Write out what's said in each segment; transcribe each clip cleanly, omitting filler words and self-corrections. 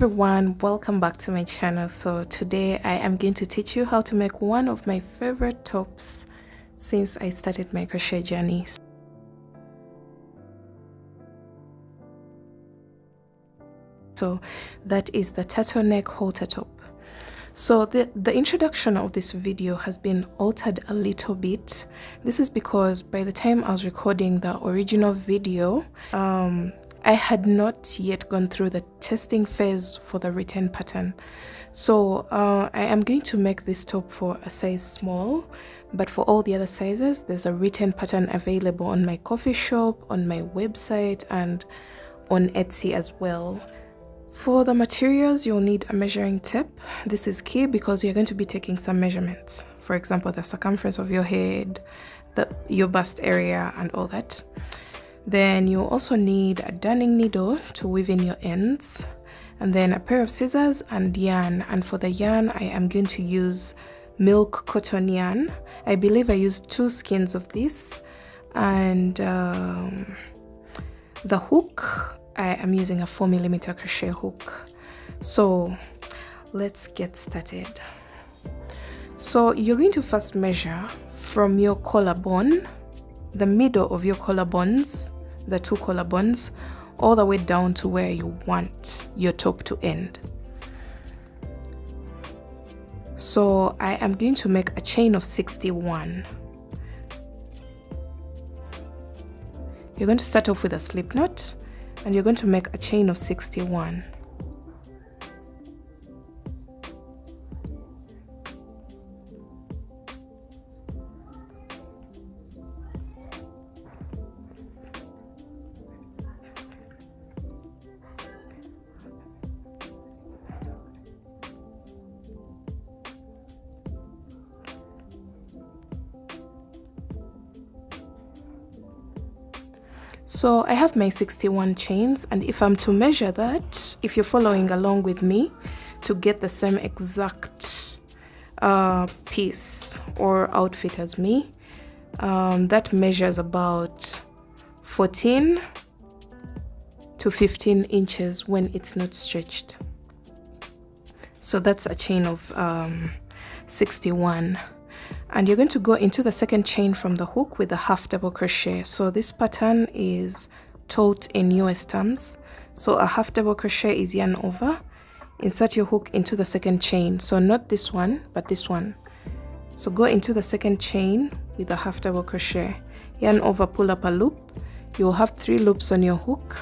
everyone, welcome back to my channel. So today I am going to teach you how to make one of my favorite tops since I started my crochet journey. So that is the turtleneck halter top. So the introduction of this video has been altered a little bit. This is because by the time I was recording the original video, I had not yet gone through the testing phase for the written pattern. So I am going to make this top for a size small, but for all the other sizes, there's a written pattern available on my coffee shop, on my website, and on Etsy as well. For the materials, you'll need a measuring tape. This is key because you're going to be taking some measurements. For example, the circumference of your head, your bust area, and all that. Then you'll also need a darning needle to weave in your ends, and then a pair of scissors and yarn. And for the yarn, I am going to use milk cotton yarn. I believe I used 2 skeins of this, and the hook, I am using a 4mm crochet hook. So let's get started. So you're going to first measure from your collarbone, the middle of your collarbones, the 2 collarbones, all the way down to where you want your top to end. So I am going to make a chain of 61. You're going to start off with a slip knot, and you're going to make a chain of 61. So I have my 61 chains, and if I'm to measure that, if you're following along with me to get the same exact piece or outfit as me, that measures about 14 to 15 inches when it's not stretched. So that's a chain of 61. And you're going to go into the second chain from the hook with a half double crochet. So this pattern is taught in US terms. So a half double crochet is yarn over, insert your hook into the second chain. So not this one, but this one. So go into the second chain with a half double crochet, yarn over, pull up a loop. You'll have 3 loops on your hook,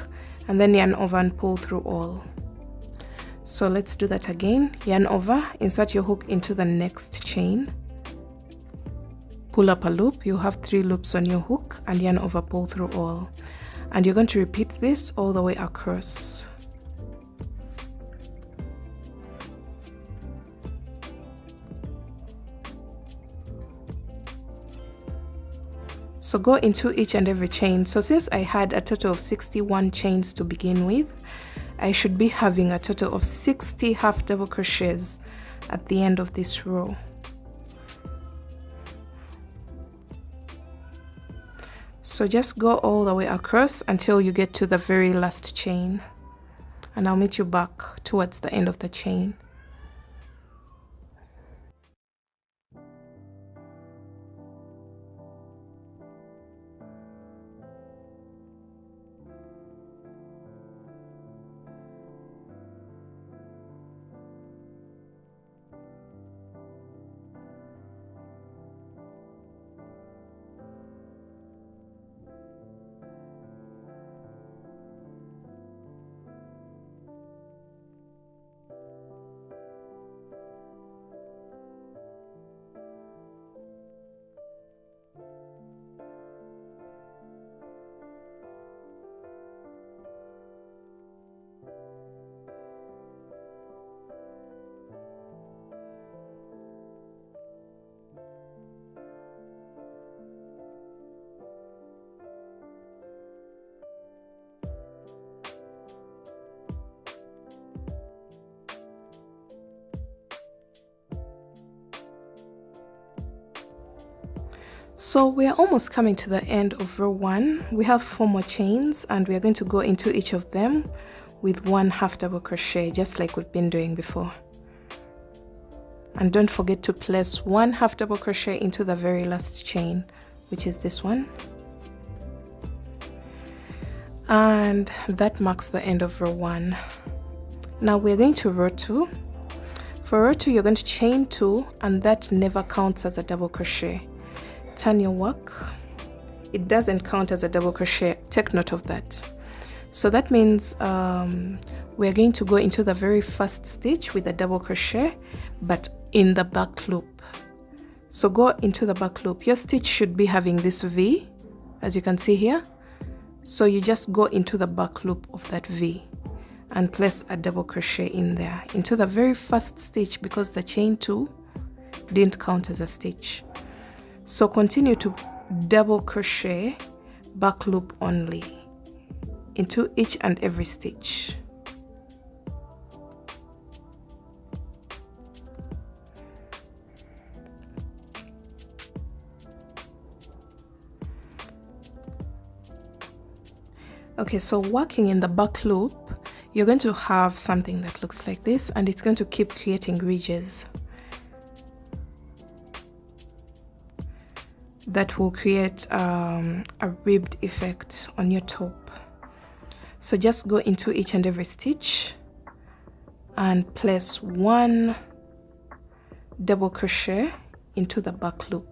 and then yarn over and pull through all. So let's do that again. Yarn over, insert your hook into the next chain, pull up a loop. You have 3 loops on your hook, and yarn over, pull through all. And you're going to repeat this all the way across. So go into each and every chain. So since I had a total of 61 chains to begin with, I should be having a total of 60 half double crochets at the end of this row. So just go all the way across until you get to the very last chain, and I'll meet you back towards the end of the chain. So we are almost coming to the end of row 1. We have 4 more chains, and we are going to go into each of them with 1 half double crochet, just like we've been doing before. And don't forget to place 1 half double crochet into the very last chain, which is this one. And that marks the end of row 1. Now we're going to row 2. For row 2, you're going to chain 2, and that never counts as a double crochet. Turn your work. It doesn't count as a double crochet. Take note of that. So that means we're going to go into the very first stitch with a double crochet, but in the back loop. So go into the back loop. Your stitch should be having this V, as you can see here. So you just go into the back loop of that V and place a double crochet in there into the very first stitch, because the chain 2 didn't count as a stitch. So continue to double crochet back loop only into each and every stitch. Okay, so working in the back loop, you're going to have something that looks like this, and it's going to keep creating ridges that will create a ribbed effect on your top. So just go into each and every stitch and place 1 double crochet into the back loop.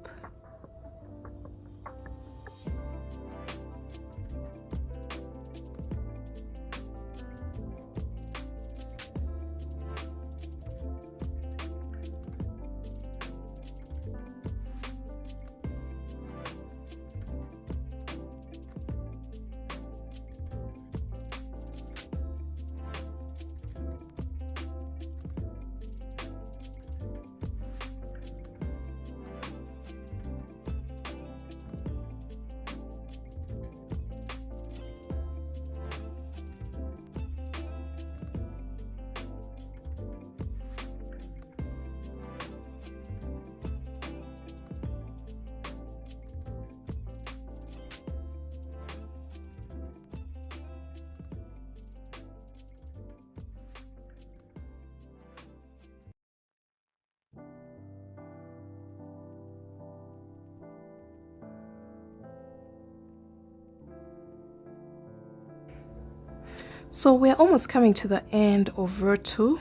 So we're almost coming to the end of row 2,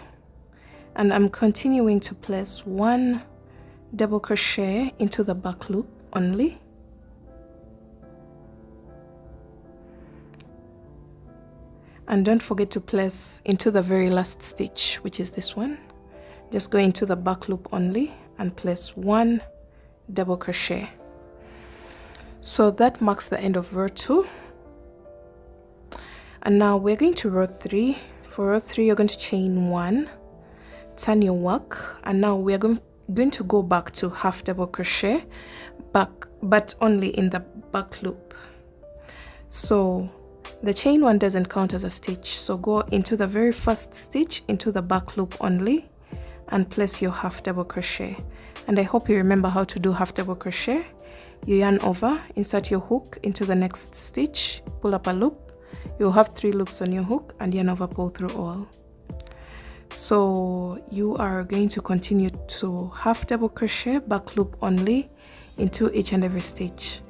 and I'm continuing to place 1 double crochet into the back loop only. And don't forget to place into the very last stitch, which is this one. Just go into the back loop only and place 1 double crochet. So that marks the end of row 2. And now we're going to row 3. For row 3, you're going to chain 1, turn your work, and now we're going to go back to half double crochet, but only in the back loop. So the chain 1 doesn't count as a stitch, so go into the very first stitch into the back loop only and place your half double crochet. And I hope you remember how to do half double crochet. You yarn over, insert your hook into the next stitch, pull up a loop. You'll have 3 loops on your hook, and yarn over, pull through all. So you are going to continue to half double crochet back loop only into each and every stitch.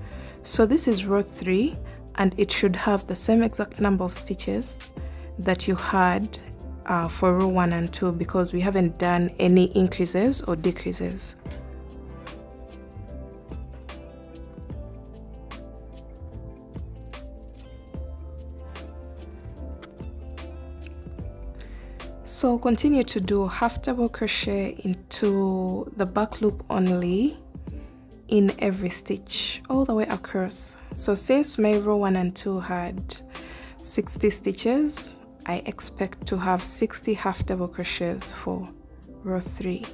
So this is row 3, and it should have the same exact number of stitches that you had for row 1 and 2, because we haven't done any increases or decreases. So continue to do half double crochet into the back loop only in every stitch all the way across. So since my row 1 and 2 had 60 stitches, I expect to have 60 half double crochets for row 3.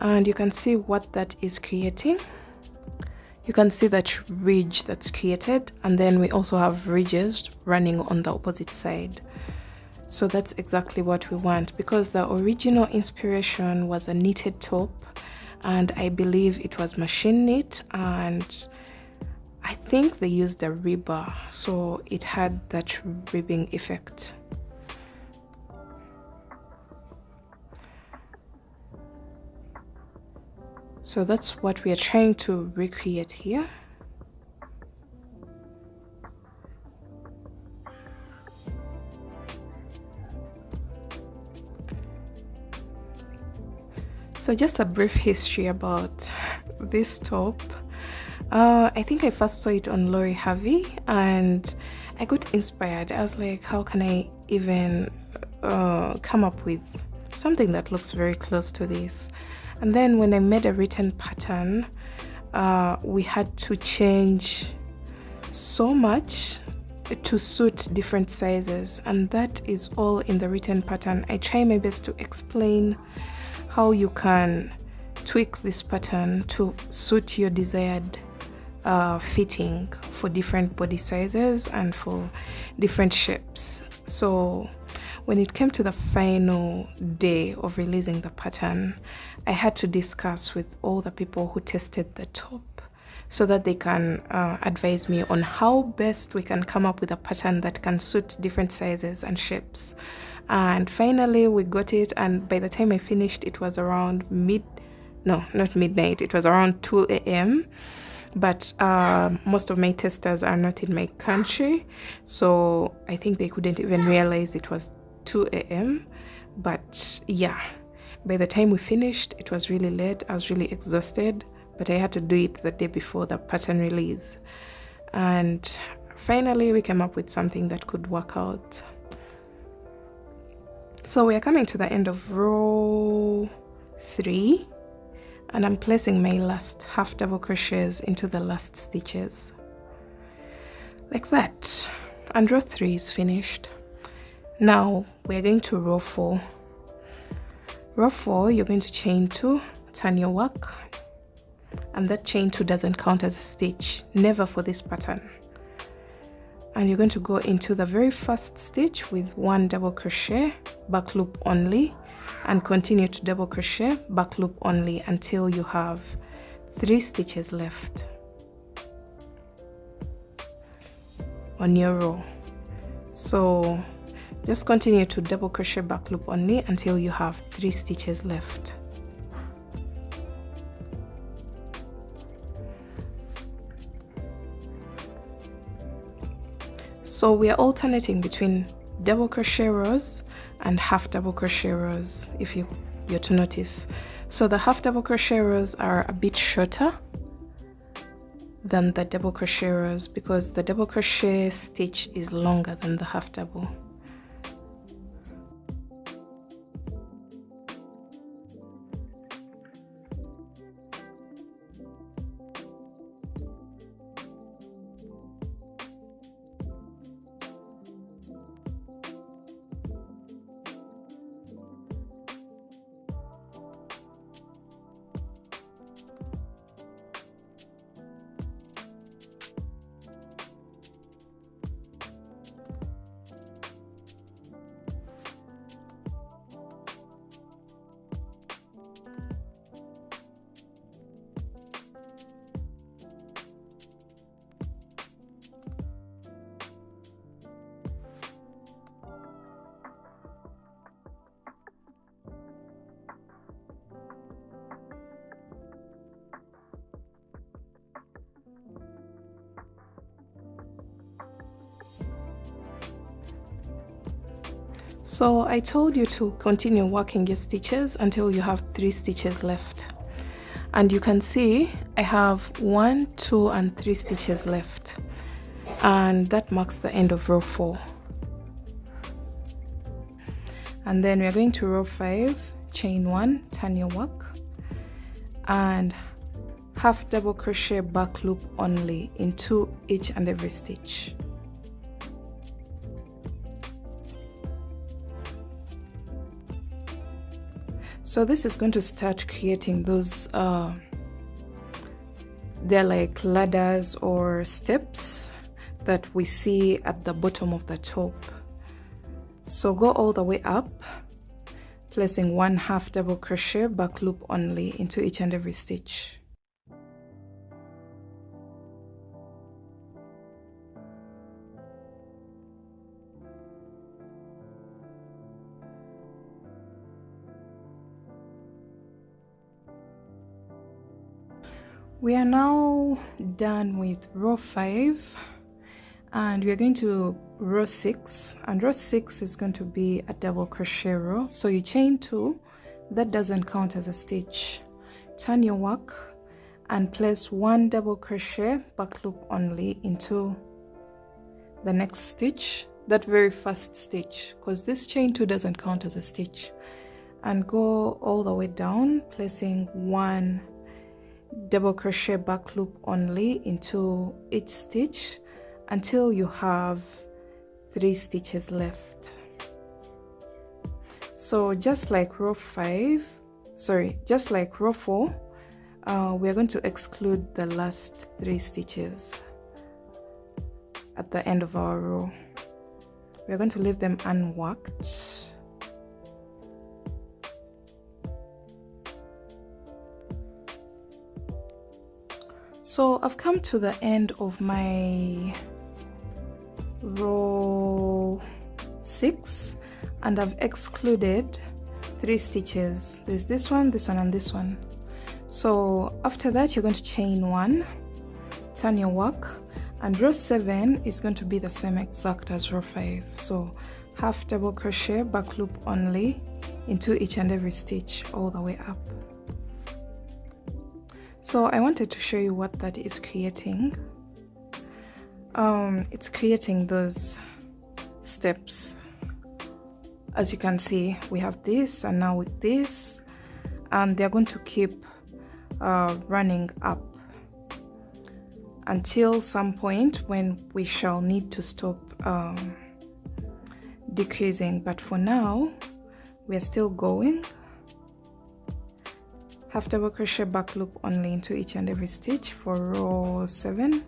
And you can see what that is creating. You can see that ridge that's created, and then we also have ridges running on the opposite side. So that's exactly what we want, because the original inspiration was a knitted top, and I believe it was machine knit, and I think they used a ribber, so it had that ribbing effect. So that's what we are trying to recreate here. So just a brief history about this top. I think I first saw it on Lori Harvey and I got inspired. I was like, how can I even come up with something that looks very close to this? And then when I made a written pattern, we had to change so much to suit different sizes, and that is all in the written pattern. I try my best to explain how you can tweak this pattern to suit your desired fitting for different body sizes and for different shapes. So when it came to the final day of releasing the pattern, I had to discuss with all the people who tested the top so that they can advise me on how best we can come up with a pattern that can suit different sizes and shapes. And finally we got it, and by the time I finished it was around not midnight, it was around 2 a.m. But most of my testers are not in my country, so I think they couldn't even realize it was 2 a.m. But yeah, by the time we finished it was really late. I was really exhausted, but I had to do it the day before the pattern release, and finally we came up with something that could work out. So we are coming to the end of row 3, and I'm placing my last half double crochets into the last stitches like that, and row 3 is finished. Now we're going to row 4. Row 4, you're going to chain 2, turn your work, and that chain 2 doesn't count as a stitch, never for this pattern. And you're going to go into the very first stitch with 1 double crochet, back loop only, and continue to double crochet, back loop only until you have 3 stitches left on your row. So just continue to double crochet, back loop only until you have 3 stitches left. So we are alternating between double crochet rows and half double crochet rows, if you're to notice. So the half double crochet rows are a bit shorter than the double crochet rows because the double crochet stitch is longer than the half double. So I told you to continue working your stitches until you have 3 stitches left. And you can see I have 1, 2, and 3 stitches left. And that marks the end of row 4. And then we are going to row 5, chain 1, turn your work, and half double crochet back loop only into each and every stitch. So this is going to start creating those they're like ladders or steps that we see at the bottom of the top. So go all the way up placing 1 half double crochet back loop only into each and every stitch. We are now done with row 5, and we are going to row 6, and row 6 is going to be a double crochet row. So you chain 2, that doesn't count as a stitch. Turn your work and place 1 double crochet back loop only into the next stitch, that very first stitch, because this chain 2 doesn't count as a stitch, and go all the way down, placing 1 double crochet back loop only into each stitch until you have 3 stitches left. So just like row 4, we are going to exclude the last 3 stitches at the end of our row. We are going to leave them unworked. So I've come to the end of my row 6, and I've excluded 3 stitches. There's this one, and this one. So after that, you're going to chain 1, turn your work, and row 7 is going to be the same exact as row 5. So half double crochet back loop only into each and every stitch all the way up. So I wanted to show you what that is creating. It's creating those steps. As you can see, we have this, and now with this, and they're going to keep running up until some point when we shall need to stop decreasing. But for now, we are still going. Half double crochet back loop only into each and every stitch for row 7.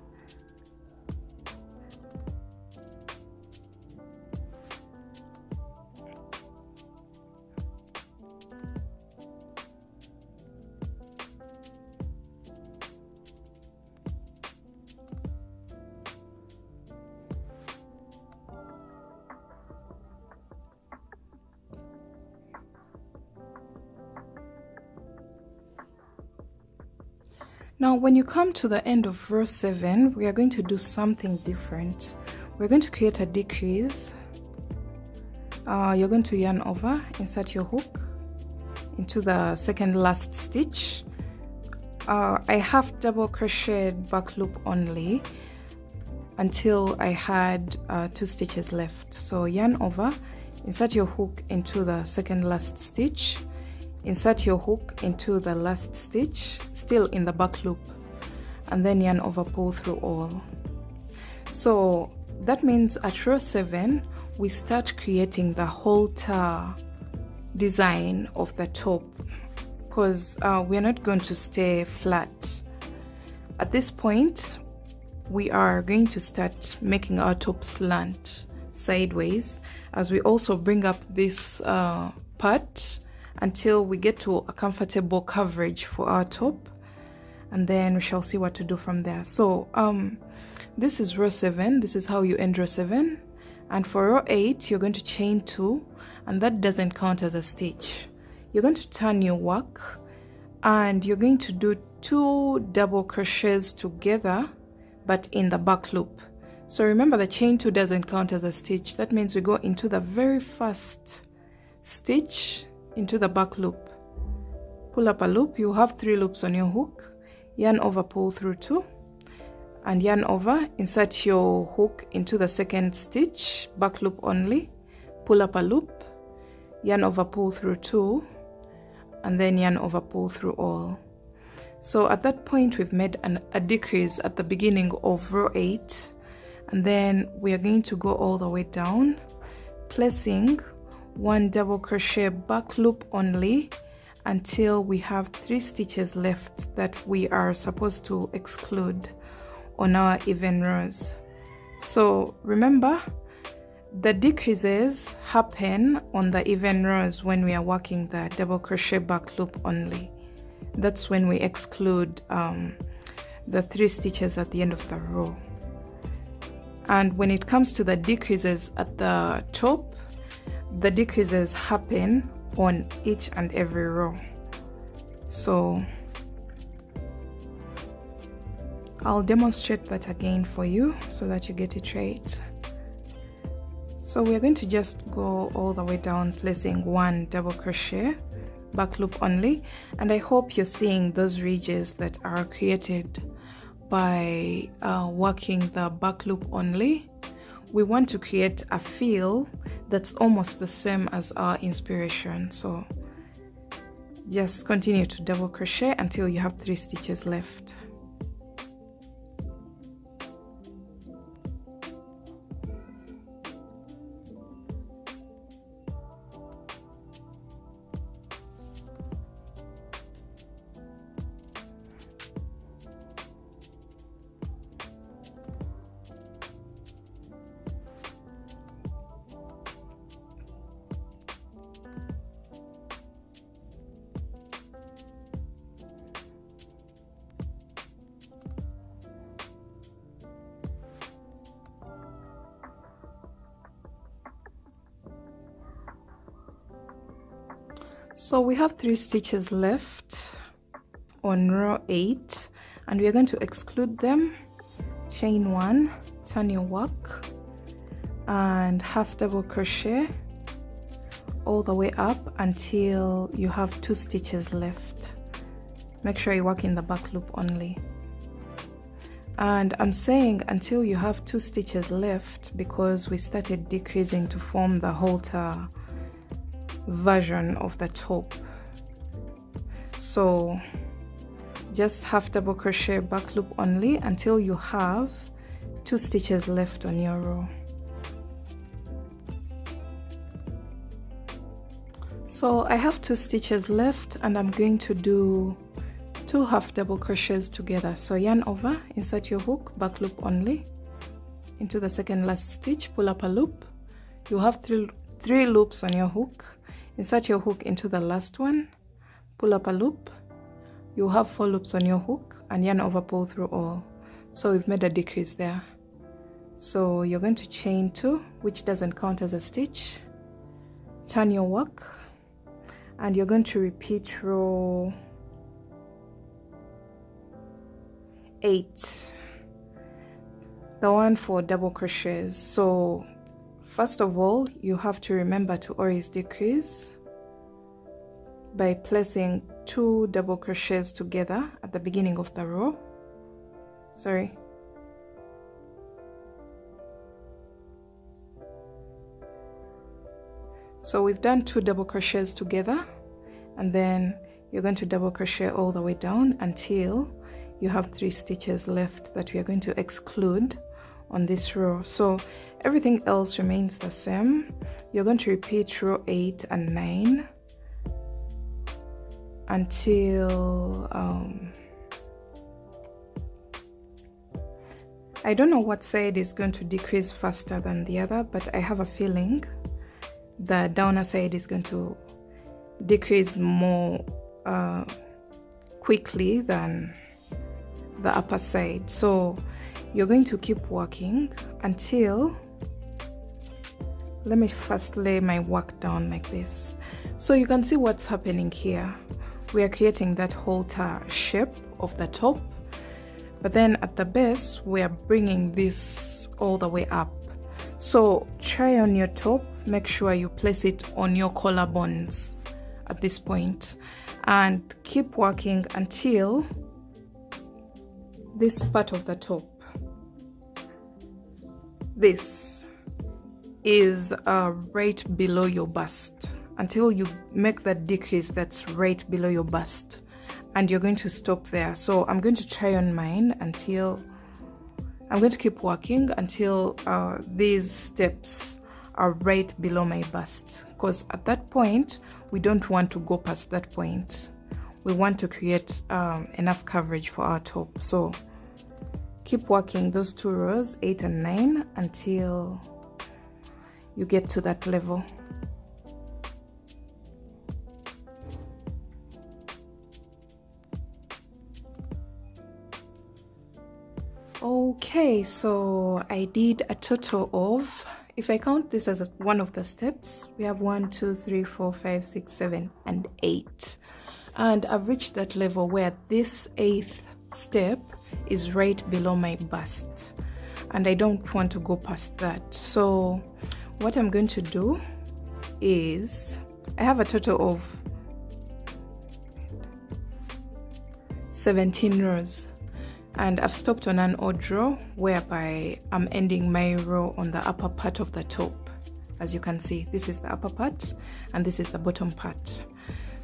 Now when you come to the end of row 7, we are going to do something different. We're going to create a decrease. You're going to yarn over, insert your hook into the second last stitch. I half double crocheted back loop only until I had 2 stitches left. So yarn over, insert your hook into the second last stitch, insert your hook into the last stitch, still in the back loop, and then yarn over, pull through all. So that means at row 7 we start creating the halter design of the top, because we're not going to stay flat. At this point we are going to start making our top slant sideways, as we also bring up this part until we get to a comfortable coverage for our top, and then we shall see what to do from there. So this is row 7, this is how you end row 7, and for row 8 you're going to chain 2, and that doesn't count as a stitch. You're going to turn your work, and you're going to do 2 double crochets together but in the back loop. So remember, the chain 2 doesn't count as a stitch. That means we go into the very first stitch into the back loop, pull up a loop. You have 3 loops on your hook, yarn over, pull through 2, and yarn over, insert your hook into the second stitch, back loop only, pull up a loop, yarn over, pull through 2, and then yarn over, pull through all. So at that point we've made a decrease at the beginning of row 8, and then we are going to go all the way down, placing 1 double crochet back loop only until we have 3 stitches left that we are supposed to exclude on our even rows. So remember, The decreases happen on the even rows when we are working the double crochet back loop only. That's when we exclude the 3 stitches at the end of the row. And when it comes to the decreases at the top, the decreases happen on each and every row. So I'll demonstrate that again for you so that you get it right. So we're going to just go all the way down, placing 1 double crochet back loop only, and I hope you're seeing those ridges that are created by working the back loop only. We want to create a feel that's almost the same as our inspiration, so just continue to double crochet until you have 3 stitches left. So we have 3 stitches left on row 8, and we are going to exclude them. Chain 1, turn your work, and half double crochet all the way up until you have 2 stitches left. Make sure you work in the back loop only. And I'm saying until you have 2 stitches left because we started decreasing to form the halter version of the top. So just half double crochet back loop only until you have 2 stitches left on your row. So I have 2 stitches left, and I'm going to do 2 half double crochets together. So yarn over, insert your hook, back loop only into the second last stitch, pull up a loop. You have 3 loops on your hook. Insert your hook into the last one, pull up a loop. You have 4 loops on your hook, and yarn over, pull through all. So we've made a decrease there. So you're going to chain 2, which doesn't count as a stitch. Turn your work, and you're going to repeat row 8, the one for double crochets. So first of all, you have to remember to always decrease by placing 2 double crochets together at the beginning of the row. So we've done 2 double crochets together, and then you're going to double crochet all the way down until you have 3 stitches left that we are going to exclude on this row. So everything else remains the same. You're going to repeat row 8 and 9 until I don't know what side is going to decrease faster than the other, but I have a feeling the downer side is going to decrease more quickly than the upper side. So you're going to keep working until, let me first lay my work down like this so you can see what's happening here. We are creating that halter shape of the top, but then at the base we are bringing this all the way up. So try on your top, make sure you place it on your collarbones at this point, and keep working until this part of the top, this is right below your bust, until you make that decrease that's right below your bust, and you're going to stop there. So I'm going to try on mine until I'm going to keep working until these steps are right below my bust, because at that point we don't want to go past that point. We want to create enough coverage for our top. So keep working those 2 rows 8 and 9 until you get to that level. Okay, so I did a total of, if I count this as one of the steps, we have 1, 2, 3, 4, 5, 6, 7, and 8. And I've reached that level where this 8th step is right below my bust. And I don't want to go past that. So what I'm going to do is, I have a total of 17 rows. And I've stopped on an odd row whereby I'm ending my row on the upper part of the top. As you can see, this is the upper part and this is the bottom part.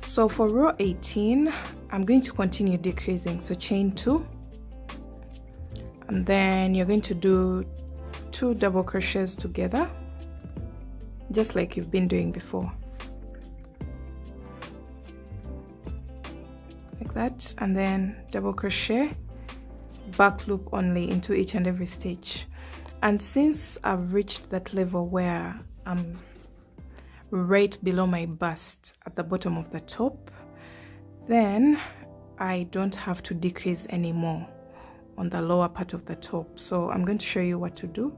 So for row 18, I'm going to continue decreasing. So chain 2, and then you're going to do 2 double crochets together, just like you've been doing before. Like that, and then double crochet, back loop only into each and every stitch. And since I've reached that level where I'm right below my bust at the bottom of the top, then I don't have to decrease anymore on the lower part of the top. So I'm going to show you what to do.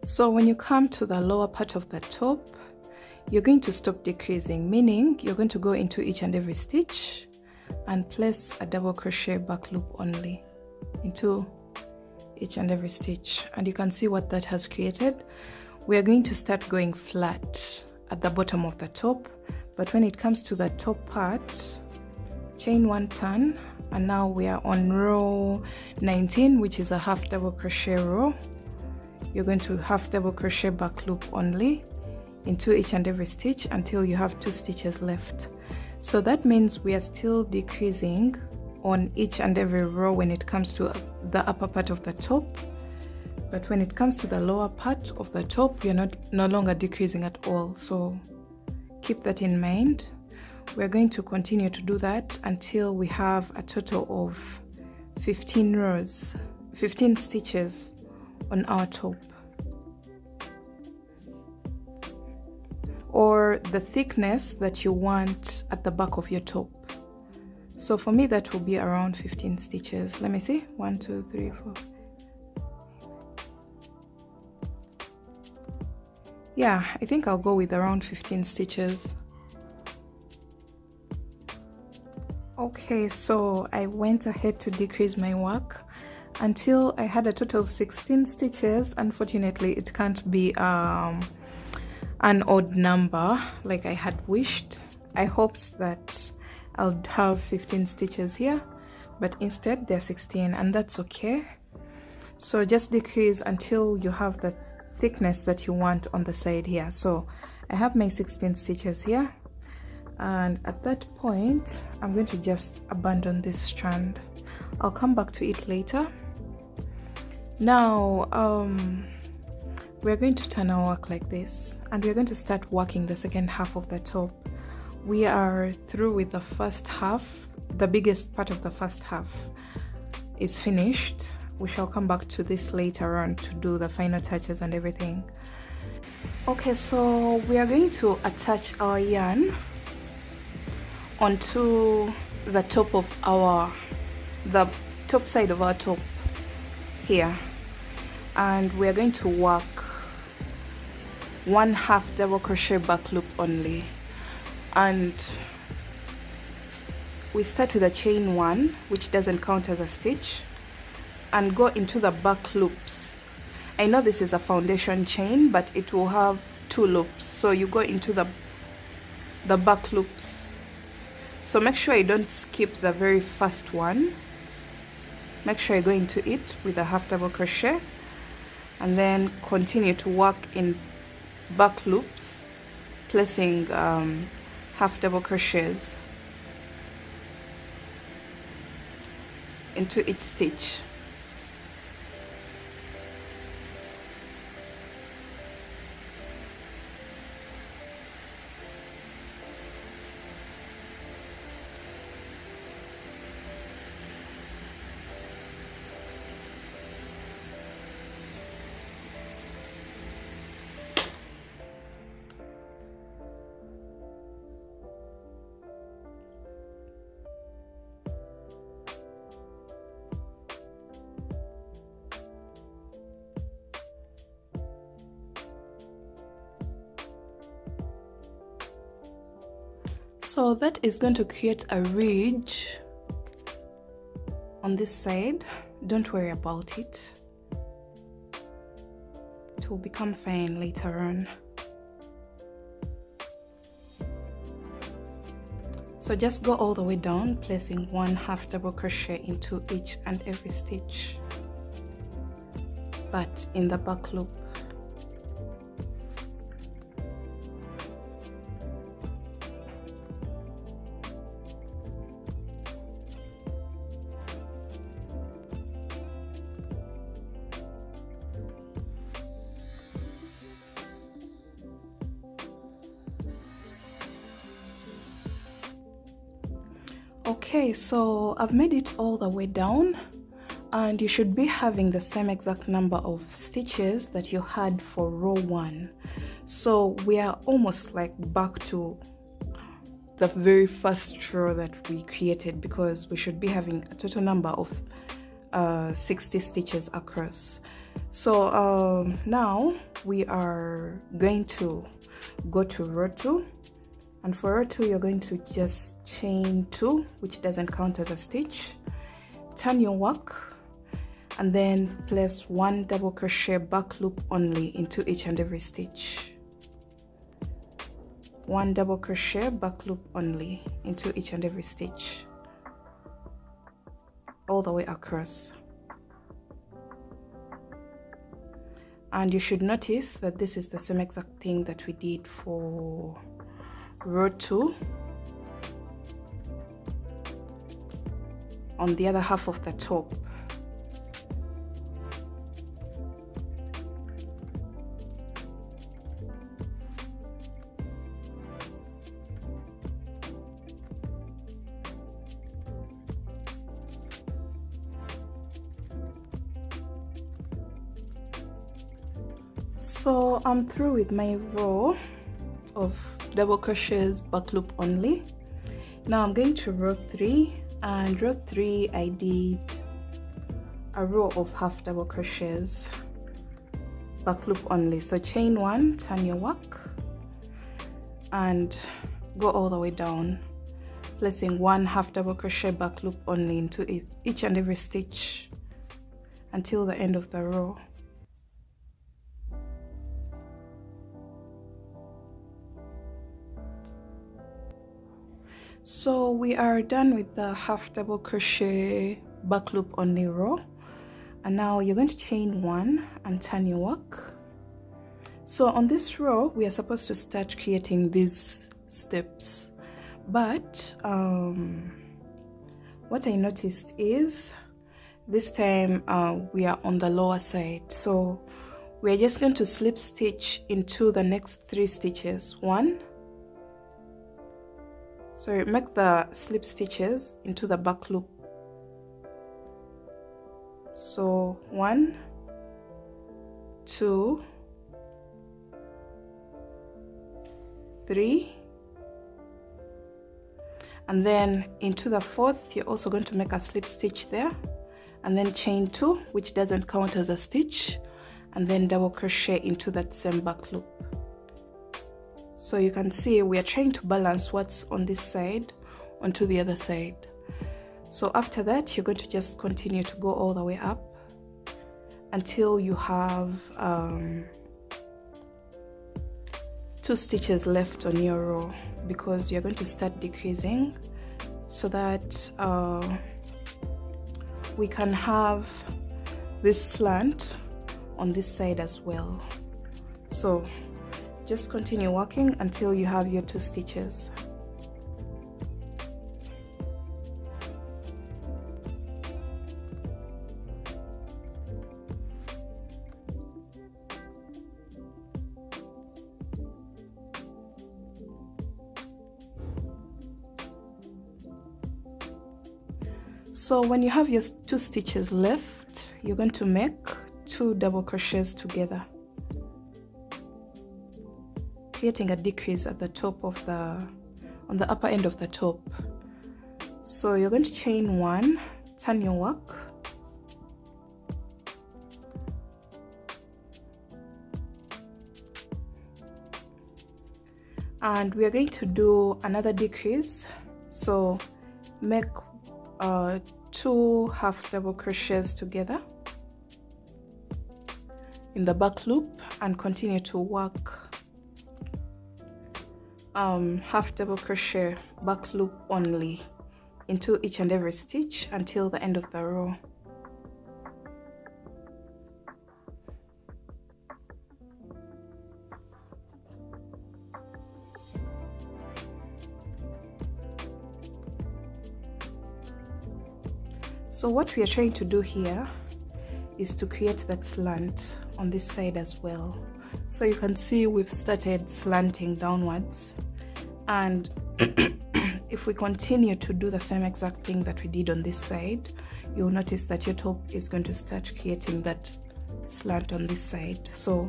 So when you come to the lower part of the top, you're going to stop decreasing, meaning you're going to go into each and every stitch and place a double crochet back loop only into each and every stitch. And you can see what that has created. We are going to start going flat at the bottom of the top, but when it comes to the top part, chain 1 turn, and now we are on row 19, which is a half double crochet row. You're going to half double crochet back loop only into each and every stitch until you have 2 stitches left. So that means we are still decreasing on each and every row when it comes to the upper part of the top, but when it comes to the lower part of the top, you're no longer decreasing at all. So keep that in mind. We're going to continue to do that until we have a total of 15 rows, 15 stitches on our top, or the thickness that you want at the back of your top. So for me, that will be around 15 stitches. Let me see, 1, 2, 3, 4. Yeah, I think I'll go with around 15 stitches. Okay, so I went ahead to decrease my work until I had a total of 16 stitches. Unfortunately, it can't be an odd number like I had wished. I hoped that I'll have 15 stitches here, but instead they're 16, and that's okay. So just decrease until you have the thickness that you want on the side here. So I have my 16 stitches here, and at that point I'm going to just abandon this strand. I'll come back to it later. Now we're going to turn our work like this, and we're going to start working the second half of the top. We are through with the first half. The biggest part of the first half is finished. We shall come back to this later on to do the final touches and everything. Okay, so we are going to attach our yarn onto the top of the top side of our top here, and we are going to work 1/2 double crochet back loop only, and we start with a chain 1, which doesn't count as a stitch, and go into the back loops I know this is a foundation chain, but it will have 2 loops, so you go into the back loops. So make sure you don't skip the very first one. Make sure you go into it with a half double crochet, and then continue to work in back loops, placing half double crochets into each stitch. So that is going to create a ridge on this side. Don't worry about it. It will become fine later on. So just go all the way down, placing 1 half double crochet into each and every stitch, but in the back loop. Okay, so I've made it all the way down, and you should be having the same exact number of stitches that you had for row 1. So we are almost like back to the very first row that we created, because we should be having a total number of 60 stitches across. So now we are going to go to row 2. And for row 2, you're going to just chain 2, which doesn't count as a stitch. Turn your work, and then place 1 double crochet back loop only into each and every stitch. 1 double crochet back loop only into each and every stitch, all the way across. And you should notice that this is the same exact thing that we did for row 2 on the other half of the top. So I'm through with my row of double crochets back loop only. Now I'm going to row 3, and row 3 I did a row of half double crochets back loop only. So chain 1, turn your work, and go all the way down, placing 1 half double crochet back loop only into each and every stitch until the end of the row. So we are done with the half double crochet back loop only row, and now you're going to chain 1 and turn your work. So on this row we are supposed to start creating these steps, but what I noticed is this time we are on the lower side, so we are just going to slip stitch into the next 3 stitches. 1, so make the slip stitches into the back loop. So 1, 2, 3, and then into the 4th you're also going to make a slip stitch there, and then chain 2, which doesn't count as a stitch, and then double crochet into that same back loop. So you can see we are trying to balance what's on this side onto the other side. So after that you're going to just continue to go all the way up, until you have 2 stitches left on your row, because you're going to start decreasing so that we can have this slant on this side as well. So just continue working until you have your 2 stitches. So when you have your 2 stitches left, you're going to make 2 double crochets together, creating a decrease at the top of on the upper end of the top. So you're going to chain 1, turn your work, and we are going to do another decrease. So make 2 half double crochets together in the back loop and continue to work half double crochet back loop only into each and every stitch until the end of the row. So what we are trying to do here is to create that slant on this side as well. So you can see we've started slanting downwards, and if we continue to do the same exact thing that we did on this side, you'll notice that your top is going to start creating that slant on this side. So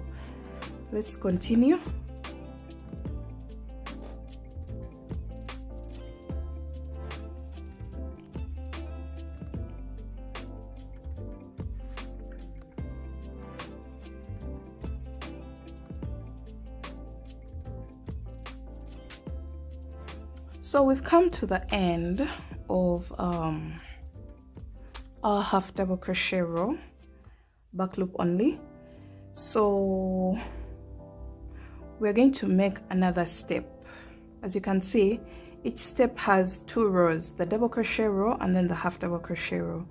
let's continue. So we've come to the end of our half double crochet row, back loop only. So we're going to make another step. As you can see, each step has 2 rows, the double crochet row and then the half double crochet row.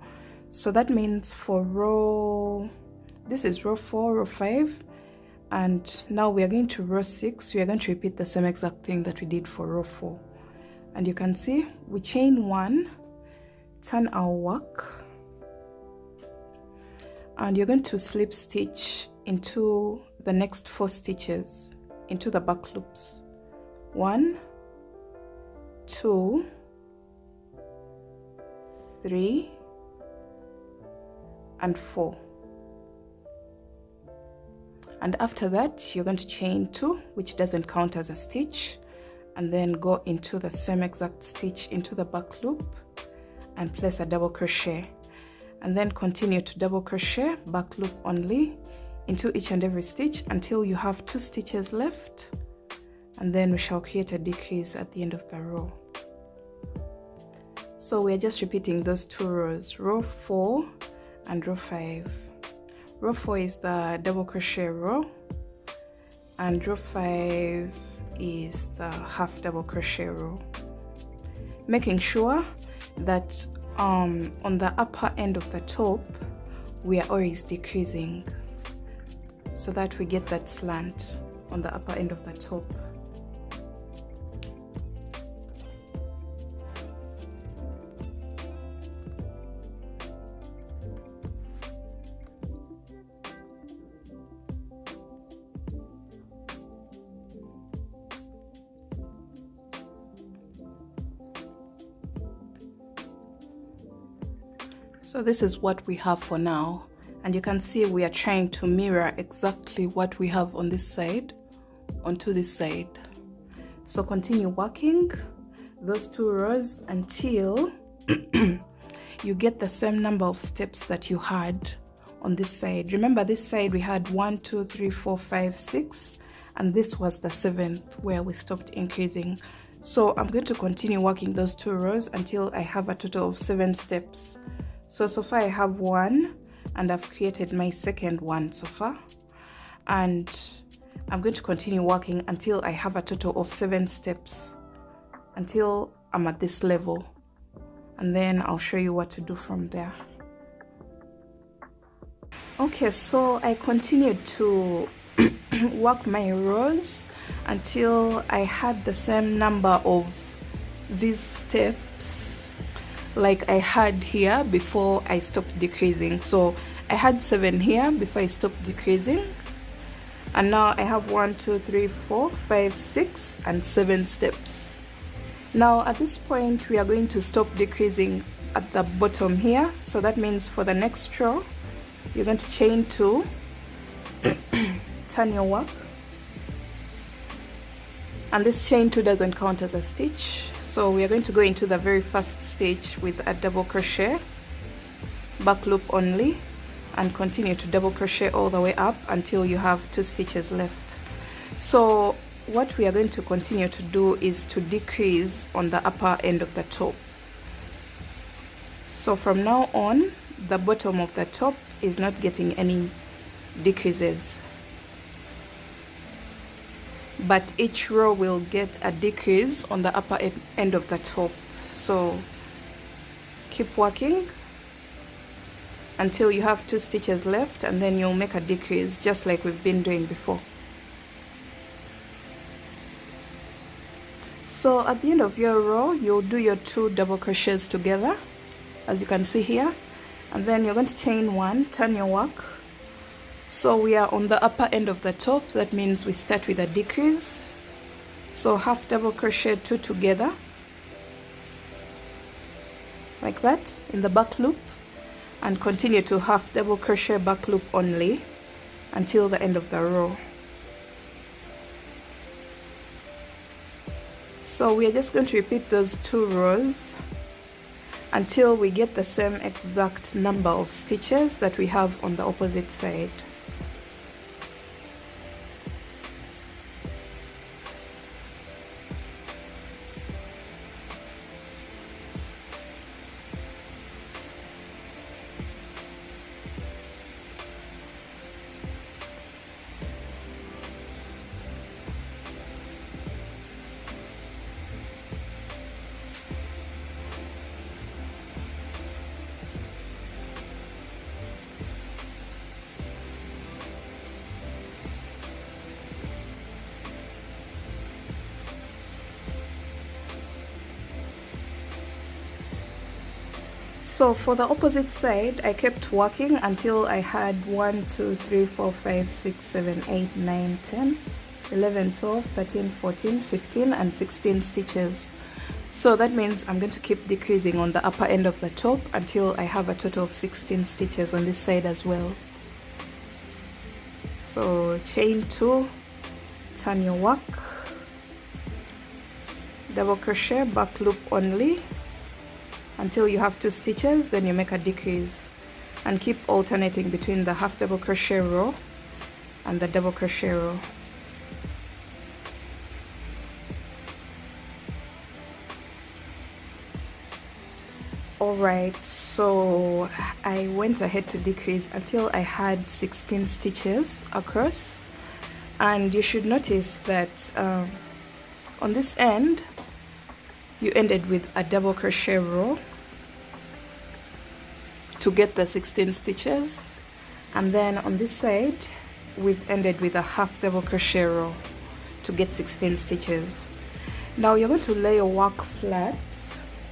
So that means for row, this is row 4, row 5, and now we are going to row 6. We are going to repeat the same exact thing that we did for row 4. And you can see we chain 1, turn our work, and you're going to slip stitch into the next 4 stitches into the back loops. 1, 2, 3, and 4. And after that, you're going to chain 2, which doesn't count as a stitch, and then go into the same exact stitch into the back loop and place a double crochet, and then continue to double crochet back loop only into each and every stitch until you have 2 stitches left, and then we shall create a decrease at the end of the row. So we're just repeating those 2 rows, row 4 and row 5. Row 4 is the double crochet row, and row 5 is the half double crochet row, making sure that on the upper end of the top we are always decreasing so that we get that slant on the upper end of the top. So this is what we have for now, and you can see we are trying to mirror exactly what we have on this side onto this side. So continue working those 2 rows until you get the same number of steps that you had on this side. Remember, this side we had 1, 2, 3, 4, 5, 6, and this was the 7th where we stopped increasing. So I'm going to continue working those 2 rows until I have a total of 7 steps. So far I have 1, and I've created my second one so far, and I'm going to continue working until I have a total of 7 steps, until I'm at this level, and then I'll show you what to do from there. Okay, so I continued to work my rows until I had the same number of these steps like I had here before I stopped decreasing. So I had 7 here before I stopped decreasing, and now I have 1 2 3 4 5 6 and 7 steps. Now at this point we are going to stop decreasing at the bottom here, so that means for the next row you're going to chain 2, turn your work, and this chain 2 doesn't count as a stitch, so we are going to go into the very first stitch with a double crochet, back loop only, and continue to double crochet all the way up until you have 2 stitches left. So what we are going to continue to do is to decrease on the upper end of the top. So from now on, the bottom of the top is not getting any decreases, but each row will get a decrease on the upper end of the top. So keep working until you have 2 stitches left, and then you'll make a decrease just like we've been doing before. So at the end of your row you'll do your 2 double crochets together, as you can see here, and then you're going to chain 1, turn your work. So we are on the upper end of the top, that means we start with a decrease. So half double crochet 2 together like that in the back loop, and continue to half double crochet back loop only until the end of the row. So we are just going to repeat those 2 rows until we get the same exact number of stitches that we have on the opposite side. So for the opposite side, I kept working until I had 1 2 3 4 5 6 7 8 9 10 11 12 13 14 15 and 16 stitches. So that means I'm going to keep decreasing on the upper end of the top until I have a total of 16 stitches on this side as well. So chain 2, turn your work, double crochet, back loop only until you have 2 stitches, then you make a decrease, and keep alternating between the half double crochet row and the double crochet row. Alright, so I went ahead to decrease until I had 16 stitches across, and you should notice that on this end you ended with a double crochet row to get the 16 stitches, and then on this side we've ended with a half double crochet row to get 16 stitches. Now you're going to lay your work flat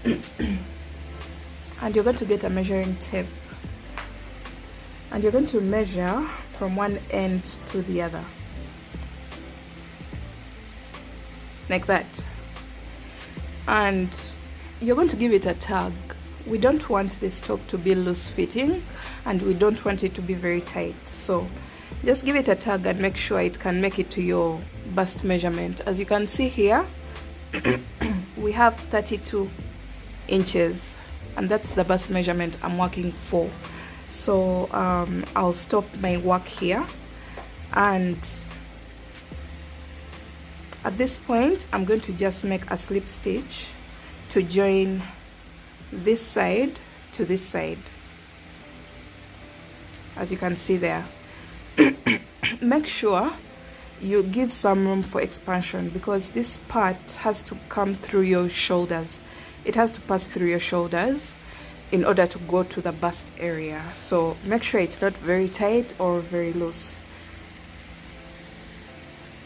and you're going to get a measuring tape, and you're going to measure from one end to the other like that, and you're going to give it a tug. We don't want this top to be loose fitting, and we don't want it to be very tight, so just give it a tug and make sure it can make it to your bust measurement. As you can see here we have 32 inches, and that's the bust measurement I'm working for. So I'll stop my work here, and at this point I'm going to just make a slip stitch to join this side to this side. as you can see there. Make sure you give some room for expansion, because this part has to come through your shoulders. It has to pass through your shoulders in order to go to the bust area. So make sure it's not very tight or very loose.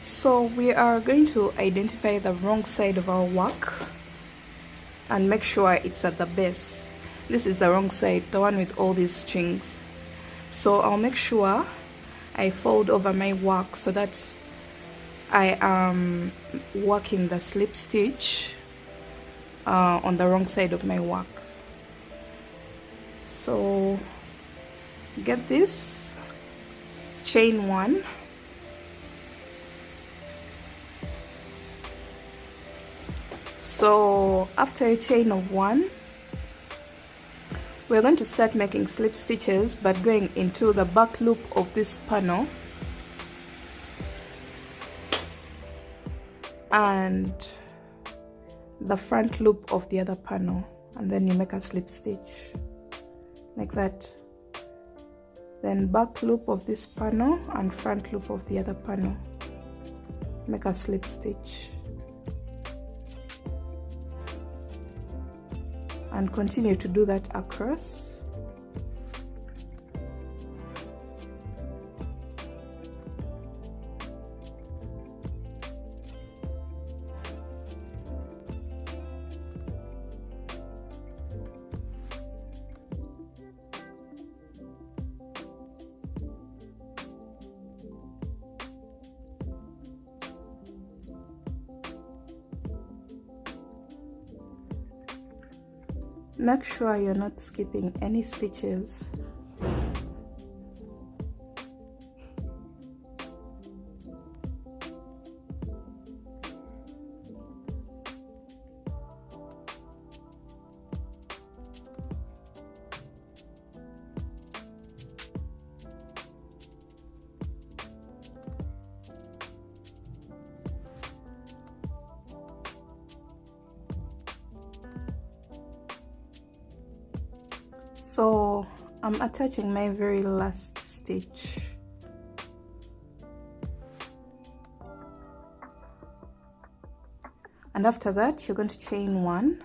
So we are going to identify the wrong side of our work and make sure it's at the base. This is the wrong side, the one with all these strings. So I'll make sure I fold over my work so that I am working the slip stitch on the wrong side of my work. So get this, chain 1, so after a chain of 1, we're going to start making slip stitches, but going into the back loop of this panel and the front loop of the other panel, and then you make a slip stitch like that. Then back loop of this panel and front loop of the other panel, make a slip stitch, and continue to do that across. Make sure you're not skipping any stitches. So I'm attaching my very last stitch. And after that, you're going to chain 1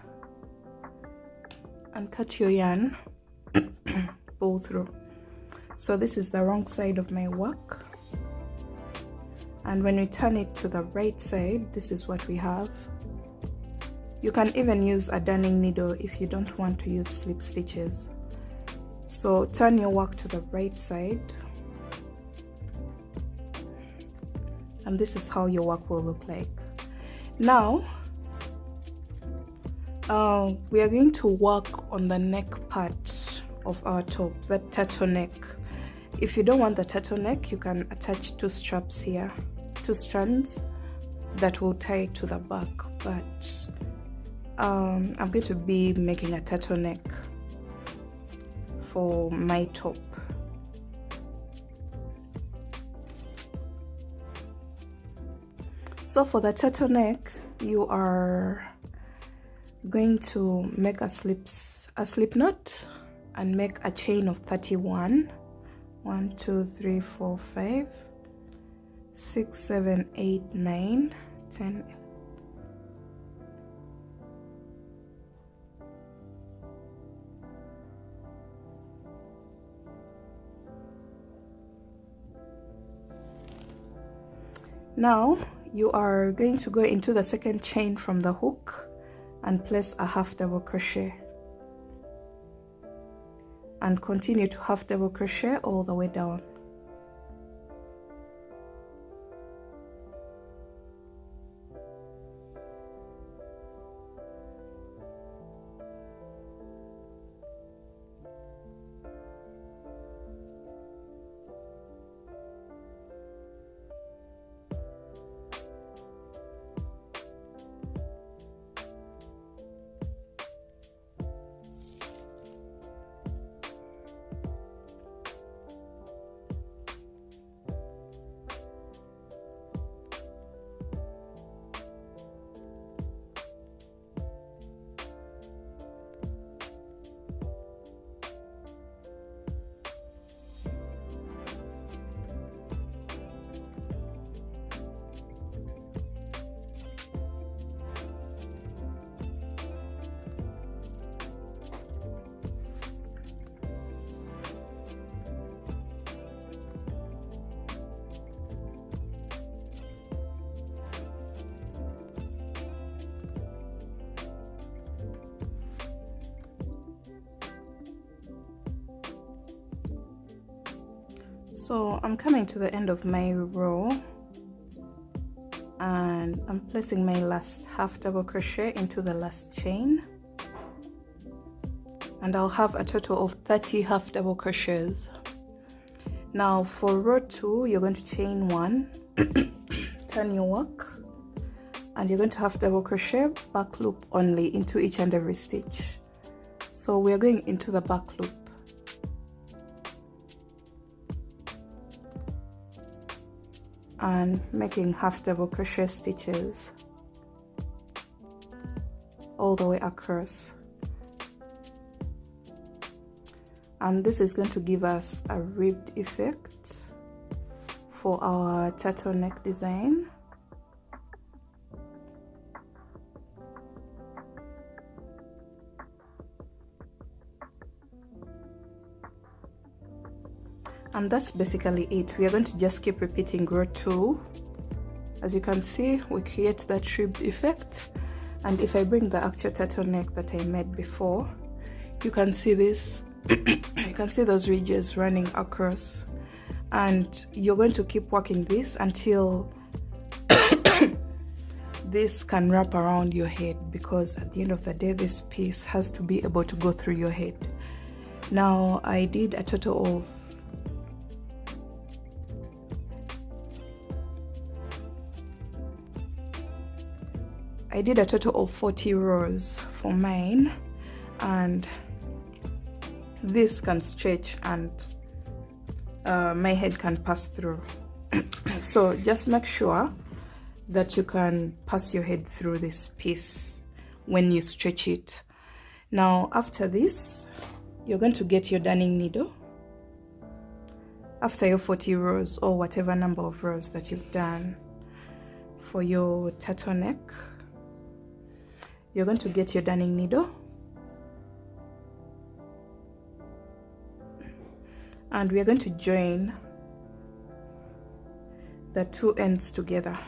and cut your yarn, pull through. So this is the wrong side of my work. And when we turn it to the right side, this is what we have. You can even use a darning needle if you don't want to use slip stitches. So turn your work to the right side, and this is how your work will look like. Now we are going to work on the neck part of our top, the turtleneck. If you don't want the turtleneck, you can attach 2 straps here, 2 strands that will tie to the back, but I'm going to be making a turtleneck for my top. So for the turtleneck, you are going to make a slip knot and make a chain of 31. 1 2 3 4 5 6 7 8 9 10. Now you are going to go into the second chain from the hook and place a half double crochet, and continue to half double crochet all the way down. So I'm coming to the end of my row and I'm placing my last half double crochet into the last chain, and I'll have a total of 30 half double crochets. Now for row 2, you're going to chain 1, turn your work, and you're going to half double crochet back loop only into each and every stitch. So we're going into the back loop. And making half double crochet stitches all the way across, and this is going to give us a ribbed effect for our turtleneck design. And that's basically it. We are going to just keep repeating row 2. As you can see, we create that rib effect, and if I bring the actual turtleneck that I made before, you can see this. You can see those ridges running across, and you're going to keep working this until this can wrap around your head, because at the end of the day this piece has to be able to go through your head. Now I did a total of 40 rows for mine, and this can stretch and my head can pass through. So just make sure that you can pass your head through this piece when you stretch it. Now after this, you're going to get your darning needle. After your 40 rows or whatever number of rows that you've done for your turtleneck, you're going to get your darning needle, and we are going to join the two ends together.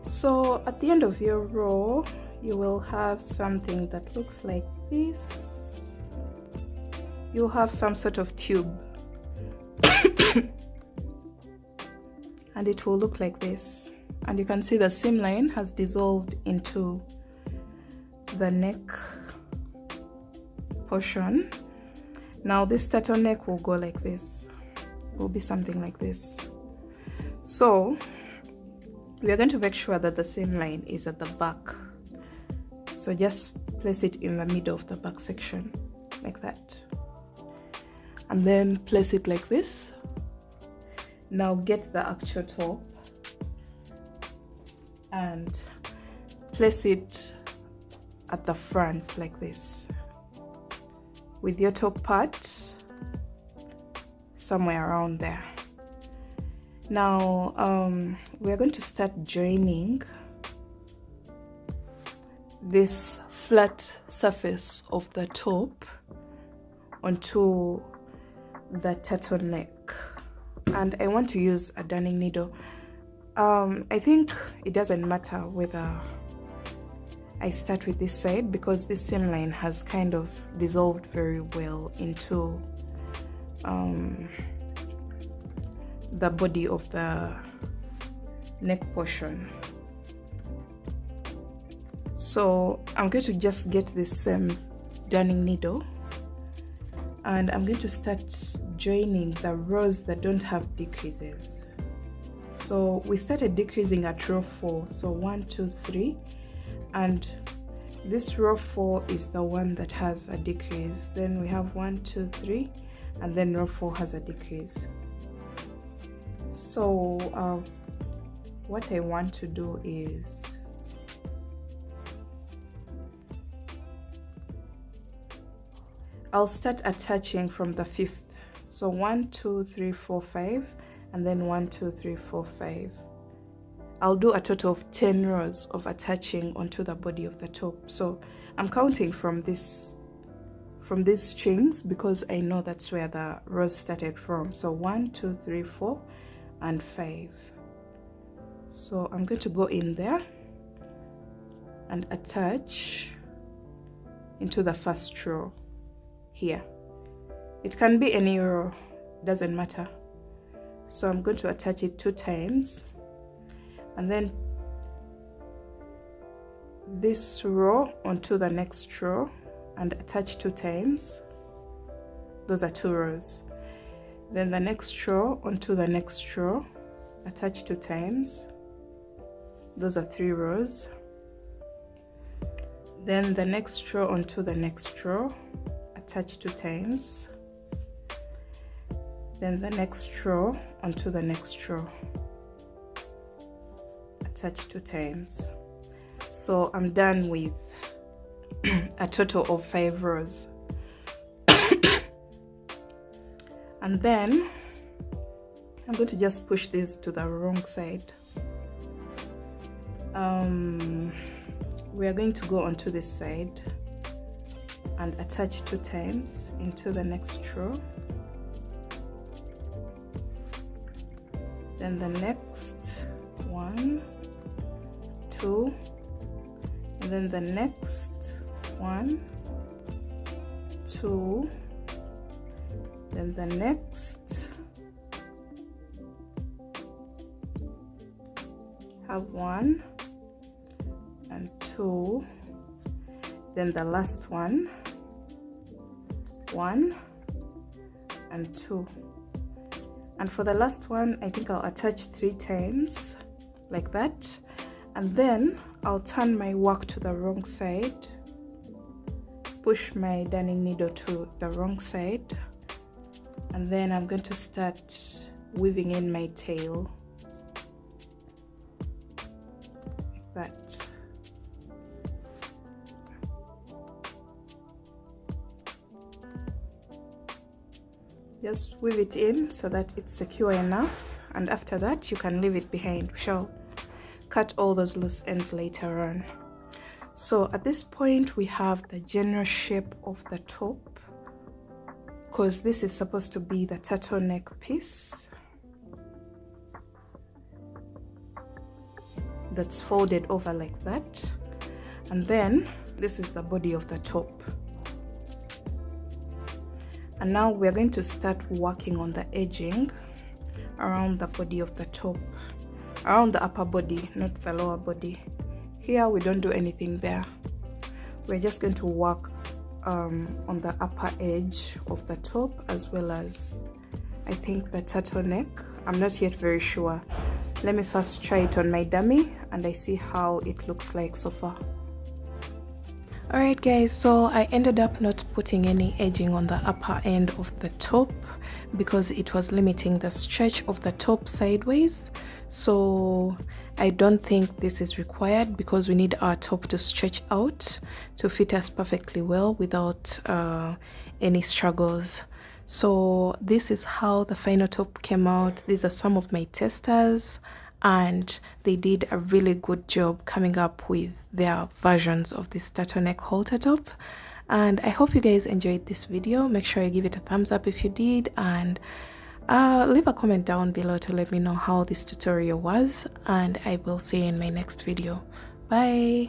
So at the end of your row, you will have something that looks like this. You'll have some sort of tube and it will look like this, and you can see the seam line has dissolved into the neck portion. Now this turtleneck will go like this, it will be something like this. So we are going to make sure that the seam line is at the back, so just place it in the middle of the back section like that, and then place it like this. Now get the actual top and place it at the front like this, with your top part somewhere around there. Now we're going to start joining this flat surface of the top onto the turtleneck, and I want to use a darning needle. I think it doesn't matter whether I start with this side, because this seam line has kind of dissolved very well into the body of the neck portion. So I'm going to just get this same darning needle, and I'm going to start joining the rows that don't have decreases. So we started decreasing at row 4, so 1 2 3, and this row 4 is the one that has a decrease. Then we have 1 2 3, and then row 4 has a decrease. So what I want to do is I'll start attaching from the 5th. So 1 2 3 4 5, and then 1 2 3 4 5. I'll do a total of 10 rows of attaching onto the body of the top. So I'm counting from these strings because I know that's where the rows started from. So 1 2 3 4 and 5. So I'm going to go in there and attach into the first row here. It can be any row, doesn't matter. So I'm going to attach it 2 times, and then this row onto the next row and attach 2 times. Those are 2 rows. Then the next row onto the next row, attach 2 times. Those are 3 rows. Then the next row onto the next row, attach 2 times. Then the next row onto the next row, attach 2 times. So I'm done with a total of 5 rows. And then I'm going to just push this to the wrong side. We are going to go onto this side and attach 2 times into the next row. Then the next 1 2, and then the next 1 2, then the next have 1 and 2, then the last 1 and 2. And for the last one, I think I'll attach 3 times like that, and then I'll turn my work to the wrong side, push my darning needle to the wrong side, and then I'm going to start weaving in my tail like that. Just weave it in so that it's secure enough, and after that you can leave it behind. We shall cut all those loose ends later on. So at this point we have the general shape of the top, because this is supposed to be the turtleneck piece that's folded over like that, and then this is the body of the top. And now we're going to start working on the edging around the body of the top, around the upper body, not the lower body. Here we don't do anything there. We're just going to work on the upper edge of the top, as well as I think the turtleneck. I'm not yet very sure. Let me first try it on my dummy and I see how it looks like so far. Alright guys, so I ended up not putting any edging on the upper end of the top because it was limiting the stretch of the top sideways. So I don't think this is required because we need our top to stretch out to fit us perfectly well without any struggles. So this is how the final top came out. These are some of my testers, and they did a really good job coming up with their versions of this turtleneck halter top. And I hope you guys enjoyed this video. Make sure you give it a thumbs up if you did, and leave a comment down below to let me know how this tutorial was, and I will see you in my next video. Bye.